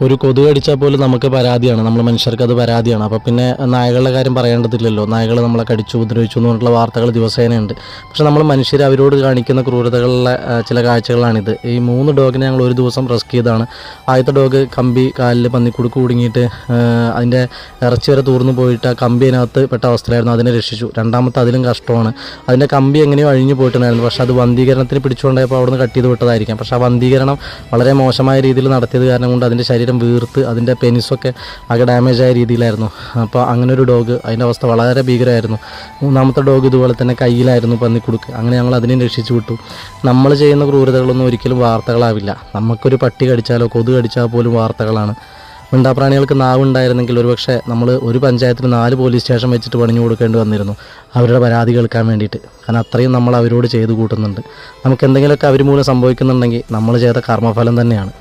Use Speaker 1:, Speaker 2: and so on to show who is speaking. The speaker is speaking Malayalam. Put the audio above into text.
Speaker 1: ഒരു കൊതുക് കടിച്ചാൽ പോലും നമുക്ക് പരാതിയാണ്, നമ്മൾ മനുഷ്യർക്ക് അത് പരാതിയാണ്. അപ്പോൾ പിന്നെ നായകളുടെ കാര്യം പറയേണ്ടതില്ലല്ലോ. നായകൾ നമ്മളെ കടിച്ചു ഉപദ്രവിച്ചു എന്ന് പറഞ്ഞിട്ടുള്ള വാർത്തകൾ ദിവസേനയുണ്ട്. പക്ഷെ നമ്മൾ മനുഷ്യർ അവരോട് കാണിക്കുന്ന ക്രൂരതകളിലെ ചില കാഴ്ചകളാണിത്. ഈ 3 ഡോഗിനെ ഞങ്ങൾ ഒരു ദിവസം റെസ്ക്യൂ ചെയ്താണ്. ആദ്യത്തെ ഡോഗ് കമ്പി കാലിൽ പന്നിക്കുടുക്ക് കുടുങ്ങിയിട്ട് അതിൻ്റെ ഇറച്ചി വരെ തൂർന്നു പോയിട്ട് ആ കമ്പി അതിനകത്ത് പെട്ട അവസ്ഥയിലായിരുന്നു. അതിനെ രക്ഷിച്ചു. രണ്ടാമത്തെ അതിലും കഷ്ടമാണ്. അതിൻ്റെ കമ്പി എങ്ങനെയോ അഴിഞ്ഞു പോയിട്ടുണ്ടായിരുന്നു. പക്ഷേ അത് വന്ധീകരണത്തിന് പിടിച്ചുകൊണ്ടായപ്പോൾ അവിടെ നിന്ന് കട്ട് ചെയ്ത് വിട്ടതായിരിക്കാം. പക്ഷേ ആ വന്ധീകരണം വളരെ മോശമായ രീതിയിൽ നടത്തിയത് കാരണം കൊണ്ട് അതിൻ്റെ ശരീരം വീർത്ത് അതിൻ്റെ പെനിസൊക്കെ ആകെ ഡാമേജ് ആയ രീതിയിലായിരുന്നു. അപ്പോൾ അങ്ങനെ ഒരു ഡോഗ്, അതിൻ്റെ അവസ്ഥ വളരെ ഭീകരമായിരുന്നു. 3ാമത്തെ ഡോഗ് ഇതുപോലെ തന്നെ കയ്യിലായിരുന്നു പന്നിക്കുടുക്ക്. അങ്ങനെ ഞങ്ങൾ അതിനെ രക്ഷിച്ചു വിട്ടു. നമ്മൾ ചെയ്യുന്ന ക്രൂരതകളൊന്നും ഒരിക്കലും വാർത്തകളാവില്ല. നമുക്കൊരു പട്ടി കടിച്ചാലോ കൊതുക് കടിച്ചാൽ പോലും വാർത്തകളാണ്. മിണ്ടാപ്രാണികൾക്ക് നാവുണ്ടായിരുന്നെങ്കിൽ ഒരുപക്ഷെ നമ്മൾ ഒരു പഞ്ചായത്തിൽ 4 പോലീസ് സ്റ്റേഷൻ വെച്ചിട്ട് പണിഞ്ഞു കൊടുക്കേണ്ടി വന്നിരുന്നു അവരുടെ പരാതി കേൾക്കാൻ വേണ്ടിയിട്ട്. കാരണം അത്രയും നമ്മൾ അവരോട് ചെയ്തു കൂട്ടുന്നുണ്ട്. നമുക്ക് എന്തെങ്കിലുമൊക്കെ അവർ മൂലം സംഭവിക്കുന്നുണ്ടെങ്കിൽ നമ്മൾ ചെയ്ത കർമ്മഫലം തന്നെയാണ്.